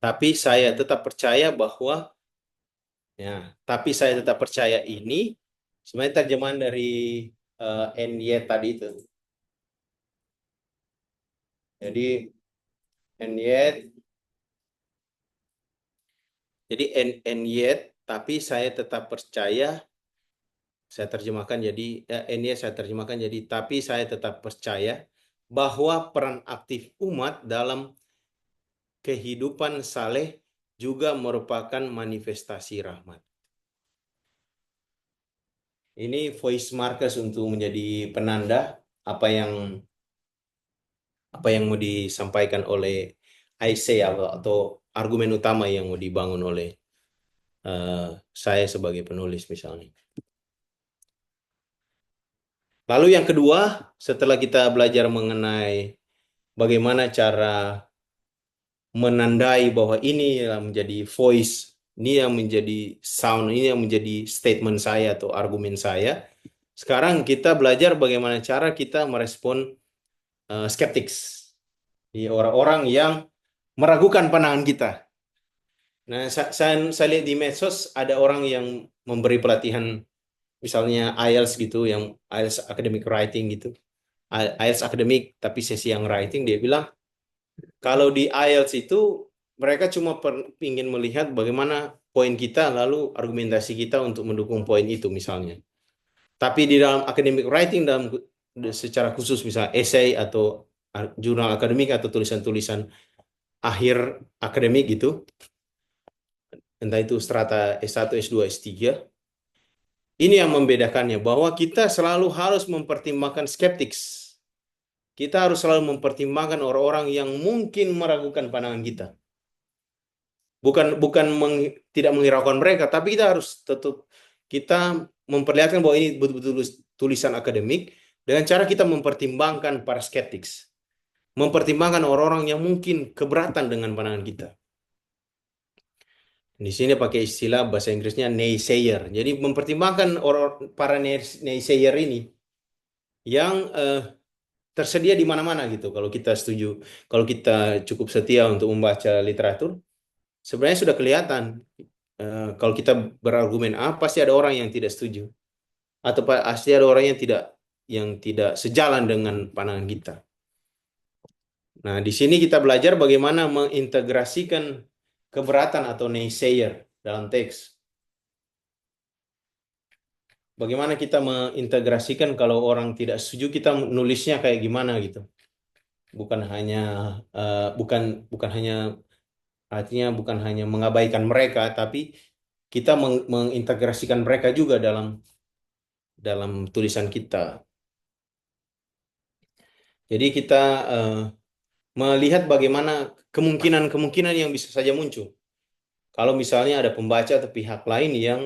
Tapi saya tetap percaya bahwa, ya, tapi saya tetap percaya ini sebenarnya terjemahan dari NY tadi itu. Jadi and yet, and yet, tapi saya tetap percaya, saya terjemahkan jadi and yet saya terjemahkan jadi tapi saya tetap percaya bahwa peran aktif umat dalam kehidupan saleh juga merupakan manifestasi rahmat. Ini voice markers untuk menjadi penanda apa yang mau disampaikan oleh Isaiah atau argumen utama yang mau dibangun oleh saya sebagai penulis misalnya. Lalu yang kedua, setelah kita belajar mengenai bagaimana cara menandai bahwa ini yang menjadi voice, ini yang menjadi sound, ini yang menjadi statement saya atau argumen saya. Sekarang kita belajar bagaimana cara kita merespon skeptics, orang-orang yang meragukan pandangan kita. Nah, saya lihat di medsos ada orang yang memberi pelatihan, misalnya IELTS gitu, yang IELTS academic writing gitu, IELTS akademik tapi sesi yang writing, dia bilang kalau di IELTS itu mereka cuma ingin melihat bagaimana poin kita lalu argumentasi kita untuk mendukung poin itu misalnya. Tapi di dalam academic writing, dalam secara khusus misalnya essay atau jurnal akademik atau tulisan-tulisan akhir akademik gitu, entah itu strata S1, S2, S3, ini yang membedakannya bahwa kita selalu harus mempertimbangkan skeptics. Kita harus selalu mempertimbangkan orang-orang yang mungkin meragukan pandangan kita. Bukan tidak menghiraukan mereka, tapi kita harus tetap kita memperlihatkan bahwa ini betul-betul tulisan akademik dengan cara kita mempertimbangkan para skeptics, mempertimbangkan orang-orang yang mungkin keberatan dengan pandangan kita. Di sini pakai istilah bahasa Inggrisnya naysayer. Jadi mempertimbangkan orang para naysayer ini yang tersedia di mana-mana gitu. Kalau kita setuju, kalau kita cukup setia untuk membaca literatur, sebenarnya sudah kelihatan. Kalau kita berargumen A, pasti ada orang yang tidak setuju, atau pasti ada orang yang tidak sejalan dengan pandangan kita. Nah, di sini kita belajar bagaimana mengintegrasikan keberatan atau naysayer dalam teks. Bagaimana kita mengintegrasikan kalau orang tidak setuju, kita nulisnya kayak gimana gitu. Bukan hanya bukan bukan hanya artinya bukan hanya mengabaikan mereka, tapi kita mengintegrasikan mereka juga dalam tulisan kita. Jadi kita melihat bagaimana kemungkinan-kemungkinan yang bisa saja muncul. Kalau misalnya ada pembaca atau pihak lain yang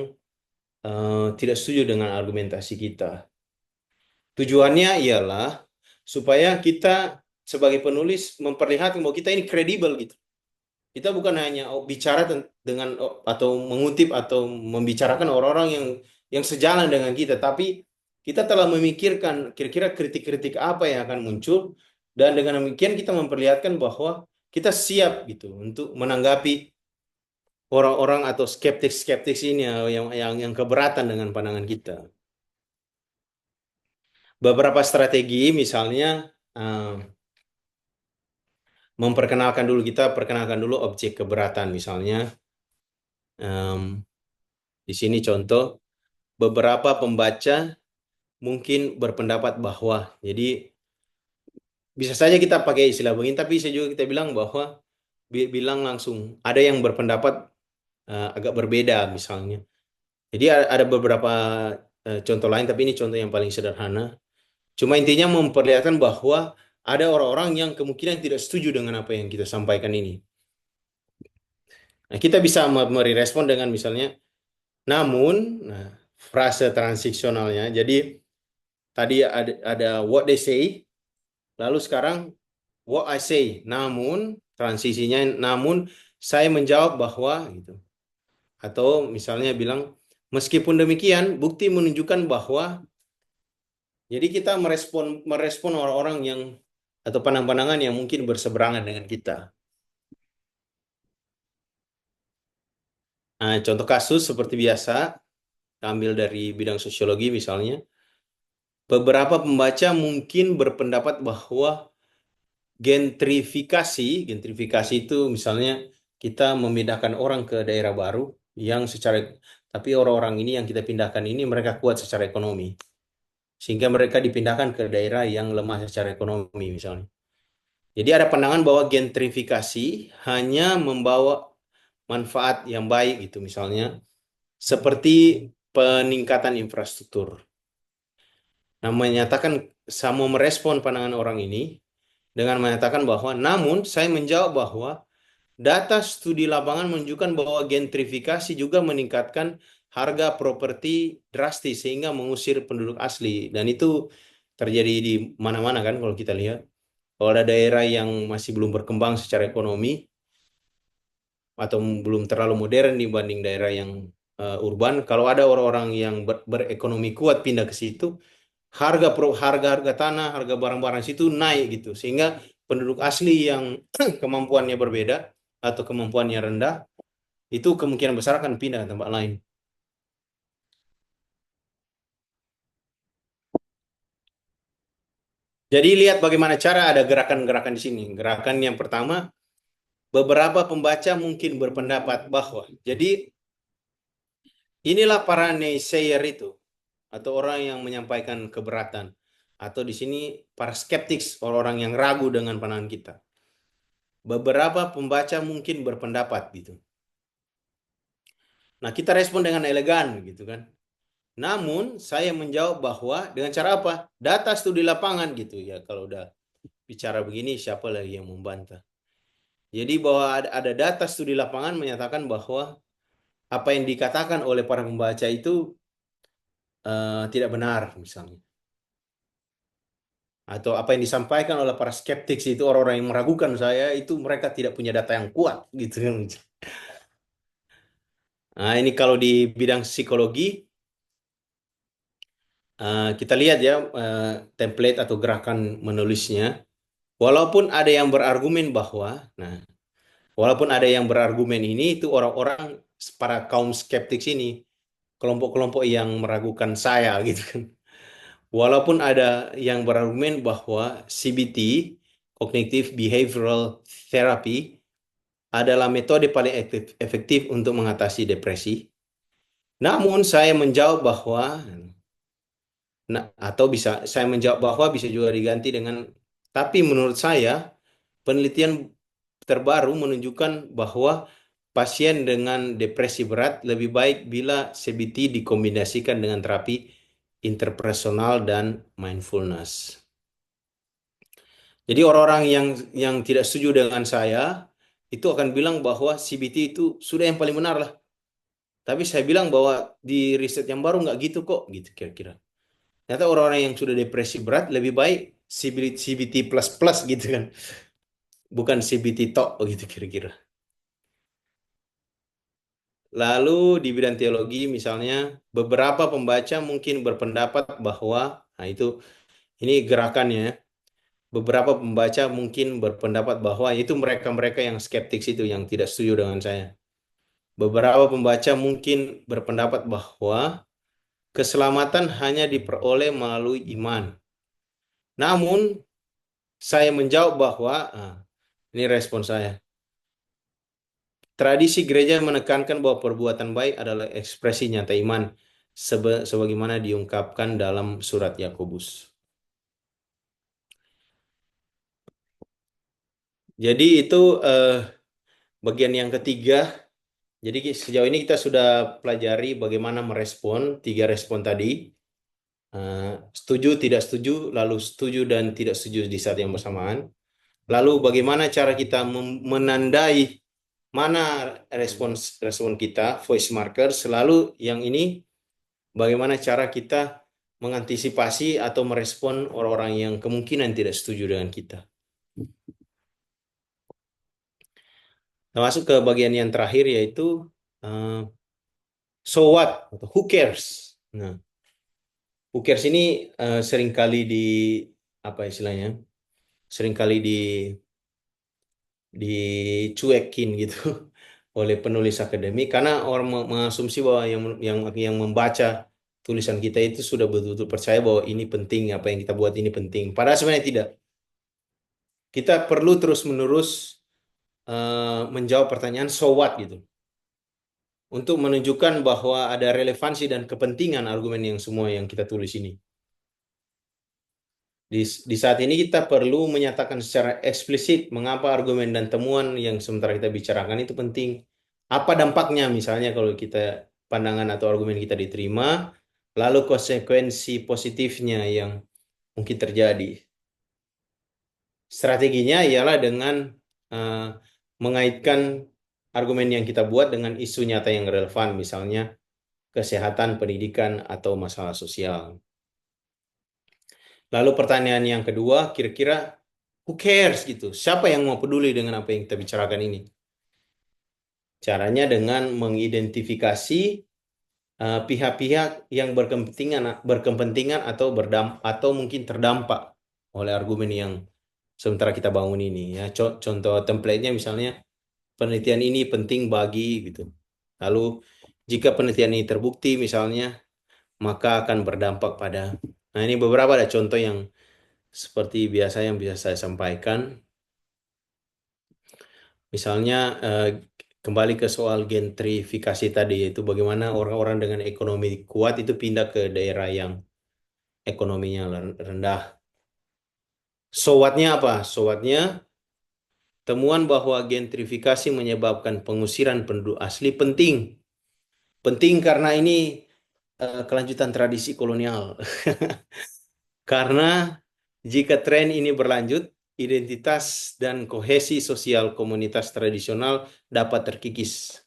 tidak setuju dengan argumentasi kita. Tujuannya ialah supaya kita sebagai penulis memperlihatkan bahwa kita ini kredibel gitu. Kita bukan hanya bicara dengan atau mengutip atau membicarakan orang-orang yang sejalan dengan kita, tapi kita telah memikirkan kira-kira kritik-kritik apa yang akan muncul, dan dengan demikian kita memperlihatkan bahwa kita siap gitu untuk menanggapi orang-orang atau skeptik-skeptik ini yang keberatan dengan pandangan kita. Beberapa strategi misalnya perkenalkan dulu objek keberatan misalnya. Di sini contoh, beberapa pembaca mungkin berpendapat bahwa, jadi bisa saja kita pakai istilah begini, tapi bisa juga kita bilang bahwa bilang langsung ada yang berpendapat agak berbeda misalnya. Jadi ada beberapa contoh lain, tapi ini contoh yang paling sederhana. Cuma intinya memperlihatkan bahwa ada orang-orang yang kemungkinan tidak setuju dengan apa yang kita sampaikan ini. Nah, kita bisa merespon dengan misalnya, namun, nah, frase transisionalnya. Jadi tadi ada what they say, lalu sekarang what I say. Namun, transisinya, namun saya menjawab bahwa gitu. Atau misalnya bilang, meskipun demikian, bukti menunjukkan bahwa. Jadi kita merespon orang-orang yang atau pandangan-pandangan yang mungkin berseberangan dengan kita. Nah, contoh kasus seperti biasa, ambil dari bidang sosiologi misalnya, beberapa pembaca mungkin berpendapat bahwa gentrifikasi itu misalnya kita memindahkan orang ke daerah baru tapi orang-orang ini yang kita pindahkan ini mereka kuat secara ekonomi, sehingga mereka dipindahkan ke daerah yang lemah secara ekonomi misalnya. Jadi ada pandangan bahwa gentrifikasi hanya membawa manfaat yang baik gitu misalnya, seperti peningkatan infrastruktur. Nah, mau merespon pandangan orang ini dengan menyatakan bahwa, namun saya menjawab bahwa data studi lapangan menunjukkan bahwa gentrifikasi juga meningkatkan harga properti drastis sehingga mengusir penduduk asli. Dan itu terjadi di mana-mana kan kalau kita lihat. Kalau ada daerah yang masih belum berkembang secara ekonomi atau belum terlalu modern dibanding daerah yang urban, kalau ada orang-orang yang berekonomi kuat pindah ke situ, harga tanah, harga barang-barang situ naik gitu. Sehingga penduduk asli yang kemampuannya berbeda atau kemampuannya rendah, itu kemungkinan besar akan pindah ke tempat lain. Jadi lihat bagaimana cara ada gerakan-gerakan di sini. Gerakan yang pertama, beberapa pembaca mungkin berpendapat bahwa, jadi inilah para naysayer itu, atau orang yang menyampaikan keberatan, atau di sini para skeptics, orang-orang yang ragu dengan pandangan kita. Beberapa pembaca mungkin berpendapat gitu. Nah, kita respon dengan elegan gitu kan. Namun saya menjawab bahwa dengan cara apa? Data studi lapangan gitu ya. Kalau udah bicara begini, siapa lagi yang membantah? Jadi bahwa ada data studi lapangan menyatakan bahwa apa yang dikatakan oleh para pembaca itu tidak benar misalnya. Atau apa yang disampaikan oleh para skeptik itu, orang-orang yang meragukan saya itu, mereka tidak punya data yang kuat gitu kan. Nah, ini kalau di bidang psikologi, kita lihat ya, template atau gerakan menulisnya. Walaupun ada yang berargumen bahwa, nah, walaupun ada yang berargumen ini itu orang-orang, para kaum skeptik ini, kelompok-kelompok yang meragukan saya gitu kan. Walaupun ada yang berargumen bahwa CBT, Cognitive Behavioral Therapy, adalah metode paling efektif untuk mengatasi depresi. Namun saya menjawab bahwa, nah, atau bisa saya menjawab bahwa bisa juga diganti dengan, tapi menurut saya penelitian terbaru menunjukkan bahwa pasien dengan depresi berat lebih baik bila CBT dikombinasikan dengan terapi interpersonal dan mindfulness. Jadi orang-orang yang tidak setuju dengan saya itu akan bilang bahwa CBT itu sudah yang paling benar lah. Tapi saya bilang bahwa di riset yang baru nggak gitu kok, gitu kira-kira. Ternyata orang-orang yang sudah depresi berat lebih baik CBT plus plus gitu kan, bukan CBT tok gitu kira-kira. Lalu di bidang teologi misalnya, beberapa pembaca mungkin berpendapat bahwa, nah itu ini gerakannya. Beberapa pembaca mungkin berpendapat bahwa itu mereka-mereka yang skeptik itu yang tidak setuju dengan saya. Beberapa pembaca mungkin berpendapat bahwa keselamatan hanya diperoleh melalui iman. Namun saya menjawab bahwa, ini respon saya. Tradisi gereja menekankan bahwa perbuatan baik adalah ekspresi nyata iman sebagaimana diungkapkan dalam surat Yakobus. Jadi itu bagian yang ketiga. Jadi sejauh ini kita sudah pelajari bagaimana merespon tiga respon tadi. Setuju, tidak setuju, lalu setuju dan tidak setuju di saat yang bersamaan. Lalu bagaimana cara kita menandai mana respon kita, voice marker. Selalu yang ini bagaimana cara kita mengantisipasi atau merespon orang-orang yang kemungkinan tidak setuju dengan kita. Termasuk ke bagian yang terakhir yaitu uh, so what atau who cares. Nah, who cares ini seringkali di apa istilahnya? Seringkali dicuekin gitu oleh penulis akademik karena orang mengasumsi bahwa yang membaca tulisan kita itu sudah betul-betul percaya bahwa ini penting, apa yang kita buat ini penting. Padahal sebenarnya tidak. Kita perlu terus-menerus menjawab pertanyaan so what gitu untuk menunjukkan bahwa ada relevansi dan kepentingan argumen yang semua yang kita tulis ini. Di saat ini kita perlu menyatakan secara eksplisit mengapa argumen dan temuan yang sementara kita bicarakan itu penting. Apa dampaknya misalnya kalau kita pandangan atau argumen kita diterima, lalu konsekuensi positifnya yang mungkin terjadi. Strateginya ialah dengan eh, mengaitkan argumen yang kita buat dengan isu nyata yang relevan, misalnya kesehatan, pendidikan, atau masalah sosial. Lalu pertanyaan yang kedua, kira-kira who cares gitu? Siapa yang mau peduli dengan apa yang kita bicarakan ini? Caranya dengan mengidentifikasi pihak-pihak yang berkepentingan atau atau mungkin terdampak oleh argumen yang sementara kita bangun ini ya. Contoh template-nya misalnya penelitian ini penting bagi gitu. Lalu jika penelitian ini terbukti misalnya maka akan berdampak pada. Nah, ini beberapa ada contoh yang seperti biasa yang bisa saya sampaikan. Misalnya kembali ke soal gentrifikasi tadi, yaitu bagaimana orang-orang dengan ekonomi kuat itu pindah ke daerah yang ekonominya rendah. Sowatnya apa? Sowatnya temuan bahwa gentrifikasi menyebabkan pengusiran penduduk asli penting. Penting karena ini kelanjutan tradisi kolonial. Karena jika tren ini berlanjut, identitas dan kohesi sosial komunitas tradisional dapat terkikis,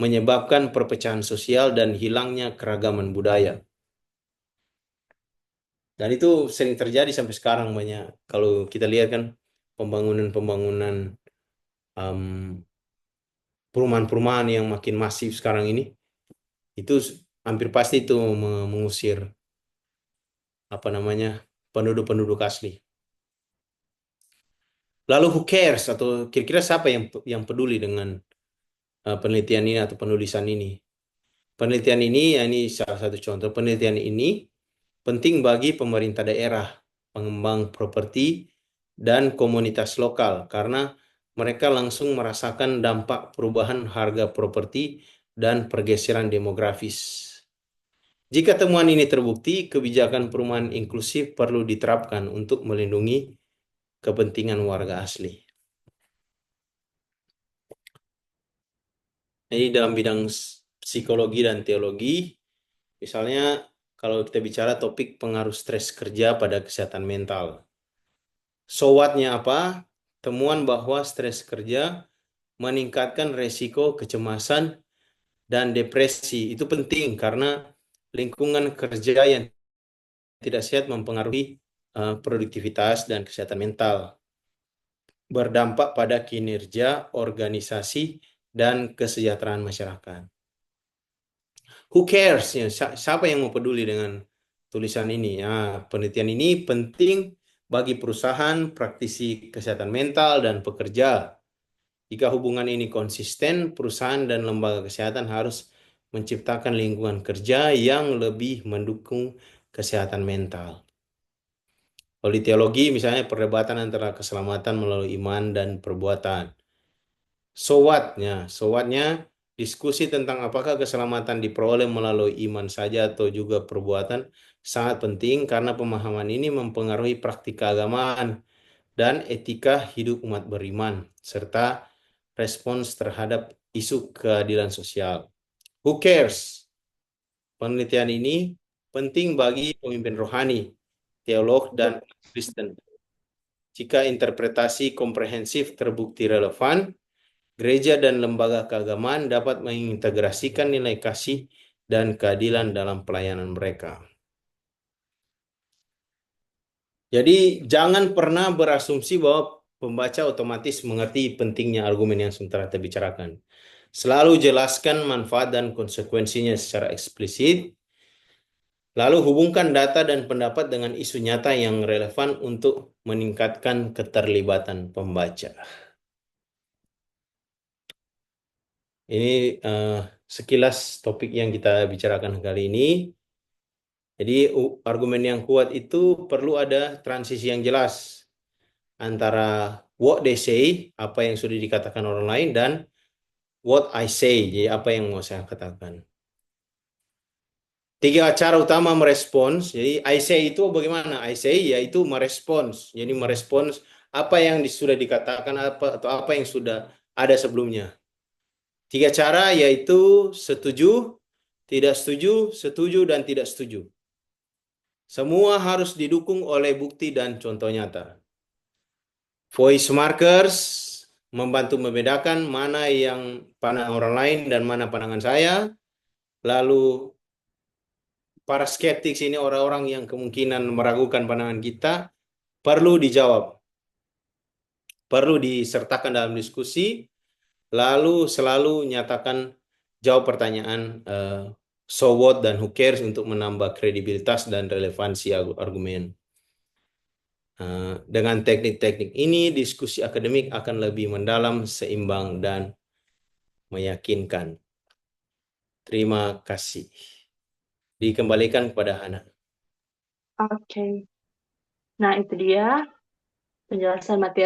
menyebabkan perpecahan sosial dan hilangnya keragaman budaya. Dan itu sering terjadi sampai sekarang banyak. Kalau kita lihat kan pembangunan-pembangunan em, perumahan-perumahan yang makin masif sekarang ini, itu hampir pasti itu mengusir apa namanya penduduk-penduduk asli. Lalu who cares atau kira-kira siapa yang peduli dengan penelitian ini atau penulisan ini? Penelitian ini, ya ini salah satu contoh penelitian ini penting bagi pemerintah daerah, pengembang properti, dan komunitas lokal karena mereka langsung merasakan dampak perubahan harga properti dan pergeseran demografis. Jika temuan ini terbukti, kebijakan perumahan inklusif perlu diterapkan untuk melindungi kepentingan warga asli. Jadi dalam bidang psikologi dan teologi, misalnya kalau kita bicara topik pengaruh stres kerja pada kesehatan mental. So apa? Temuan bahwa stres kerja meningkatkan resiko kecemasan dan depresi. Itu penting karena lingkungan kerja yang tidak sehat mempengaruhi produktivitas dan kesehatan mental, berdampak pada kinerja organisasi dan kesejahteraan masyarakat. Who cares? Ya, siapa yang mau peduli dengan tulisan ini? Ya, penelitian ini penting bagi perusahaan, praktisi kesehatan mental, dan pekerja. Jika hubungan ini konsisten, perusahaan dan lembaga kesehatan harus menciptakan lingkungan kerja yang lebih mendukung kesehatan mental. Kalau di teologi, misalnya perdebatan antara keselamatan melalui iman dan perbuatan. So what-nya diskusi tentang apakah keselamatan diperoleh melalui iman saja atau juga perbuatan sangat penting karena pemahaman ini mempengaruhi praktik keagamaan dan etika hidup umat beriman serta respons terhadap isu keadilan sosial. Who cares? Penelitian ini penting bagi pemimpin rohani, teolog, dan Kristen. Jika interpretasi komprehensif terbukti relevan, gereja dan lembaga keagamaan dapat mengintegrasikan nilai kasih dan keadilan dalam pelayanan mereka. Jadi jangan pernah berasumsi bahwa pembaca otomatis mengerti pentingnya argumen yang sementara kita bicarakan. Selalu jelaskan manfaat dan konsekuensinya secara eksplisit. Lalu hubungkan data dan pendapat dengan isu nyata yang relevan untuk meningkatkan keterlibatan pembaca. Ini sekilas topik yang kita bicarakan kali ini. Jadi argumen yang kuat itu perlu ada transisi yang jelas antara what they say, apa yang sudah dikatakan orang lain, dan what I say, jadi apa yang mau saya katakan. Tiga cara utama merespons. Jadi I say itu bagaimana? I say yaitu merespons. Jadi merespons apa yang sudah dikatakan apa atau apa yang sudah ada sebelumnya. Tiga cara yaitu setuju, tidak setuju, setuju, dan tidak setuju. Semua harus didukung oleh bukti dan contoh nyata. Voice markers membantu membedakan mana yang pandangan orang lain dan mana pandangan saya. Lalu para skeptik ini, orang-orang yang kemungkinan meragukan pandangan kita, perlu dijawab, perlu disertakan dalam diskusi, lalu selalu nyatakan jawab pertanyaan so what dan who cares untuk menambah kredibilitas dan relevansi argumen. Dengan teknik-teknik ini, diskusi akademik akan lebih mendalam, seimbang, dan meyakinkan. Terima kasih. Dikembalikan kepada Hana. Oke. Nah, itu dia penjelasan materi